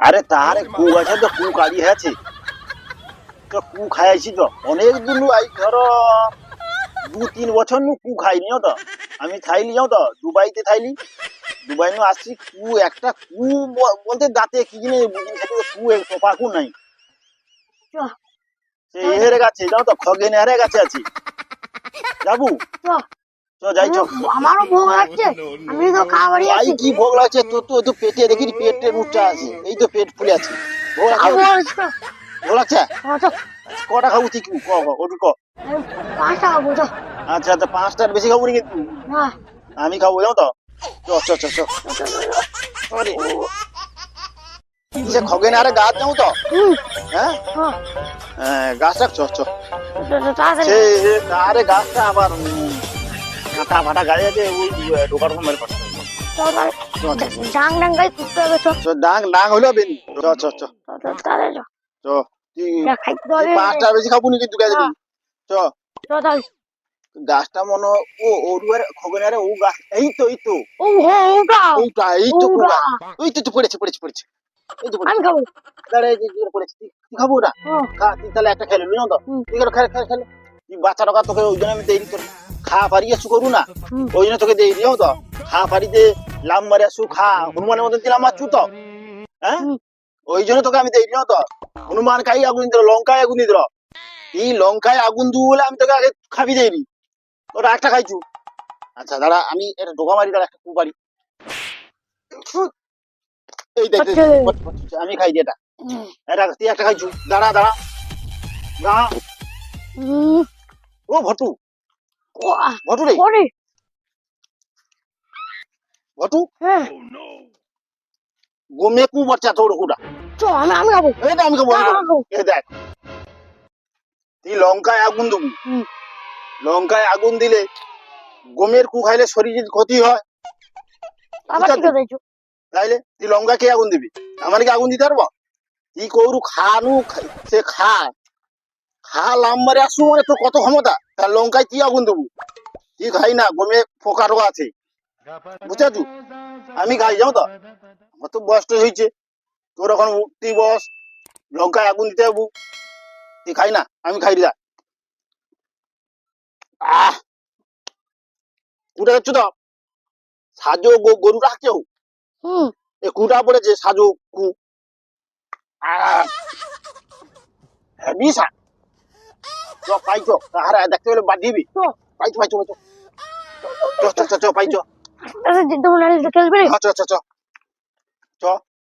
আরে তার কু আছে তো কু কাড়ি আছে তো কু খাইছি তো অনেক দিন আই ধরো 2-3 বছর নু কু খাইনি তো আমি থাইলি যাও তো দুবাইতে থাইলি দুবাই নু আসছি কু একটা কু বলতে দাঁতে কি জিনিস বুঝিনি সেটা কু টোপা কু নাই চ সে এহেরে গাছে যাও তো খগেন এহেরে গাছে আছি যাবু চ চ যাই চ আমারও ভোগ লাগছে আমি তো খাবারই ভাই আছি কি ভোগ লাগছে তোর তো পেটে দেখি পেটের উচ্চা আছে এই তো পেট ফুলে আছে ভোগ লাগছে খাবো চ ভোগ লাগছে চ কটা খাবো তুই ক ওটু ক 5 টাকা খাবো চ আচ্ছা আচ্ছা 5টার বেশি খাবো না কিন্তু না আমি খাবো জানো তো চ চ চ চ আরে সে খগেন আরে গাছ যাও তো হ্যাঁ গাছটা চ চ সে আরে গাছটা আবার কাঁটা ফাটা গায়ে আছে ওই ঢোকার মেরে পাঠাতে ডাং ডাং গাই করতে হবে চ চ ডাং ডাং হইলো বেনি চ চ চ তাহলে চ চ তুই খাইতে হবে 5টার বেশি খাবো না কিন্তু গাছ চ চ তাহলে গাছটা মনে ও ওর খগেন ও গাছ এই তো ও হ্যাঁ ওটা ওইটা এই তো ওটা ওই তো পড়েছে এই তো আমি খাবো দাঁড়ায় যে জোরে পড়েছে তুই খাবো না খা তুই তাহলে একটা খেলে নিও তো তুই খেলে তুই বাচ্চা টাকা তোকে ওই জন্য আমি দেরি তোর খা পারি আসু করু না ওই জন্য তোকে দেরি নিও তো খা পারিতে লাম মারে আসু খা হনুমানের মতন দিলাম মারছু তো হ্যাঁ ওই জন্য তোকে আমি দেরি নিও তো হনুমান কাই আগুন দিল লঙ্কায় আগুন দিল এই লঙ্কায় আগুন দু বলে আমি তোকে আগে খাবি দেরি ওটা একটা খাইছু আচ্ছা দাঁড়া আমি এটা ঢোকা মারি দাঁড়া একটা কু পারি এই দেখ আমি খাই দিই এটা এটা তুই একটা খাইছু দাঁড়া দাঁড়া দাঁড়া ও ভটু ভটু রে ওরে ভটু হ্যাঁ গোমে কু মরচা তোর হুডা চ আমি খাবো এটা আমি খাবো আমি খাবো। এই দেখ তুই লঙ্কায় আগুন দেবু লঙ্কায় আগুন দিলে গমের কু খাইলে শরীরের ক্ষতি হয় আবার ঠিক আছে তাইলে তুই লঙ্কা কে আগুন দিবি আমার কি আগুন দিতে পারবো তুই কৌরু খানু সে খা খা লাম্বারে আসু মানে তোর কত ক্ষমতা তার লঙ্কায় কি আগুন দেবু তুই খাই না গমে পোকা টোকা আছে বুঝতে পারছু আমি খাই যাও তো আমার তো বয়স তো হয়েছে তোর এখন তুই বস লঙ্কায় আগুন দিতে হবু তুই খাই না আমি খাই যা আহ কুটা যাচ্ছ তো সাজো গরু রাখছো এ কুটা পড়েছে সাজো কু হেবি সা চ পাইছো হারা দেখতে হলে বাঁধিবি পাইছো চ পাইছো তোমার খেলবে চ চ চ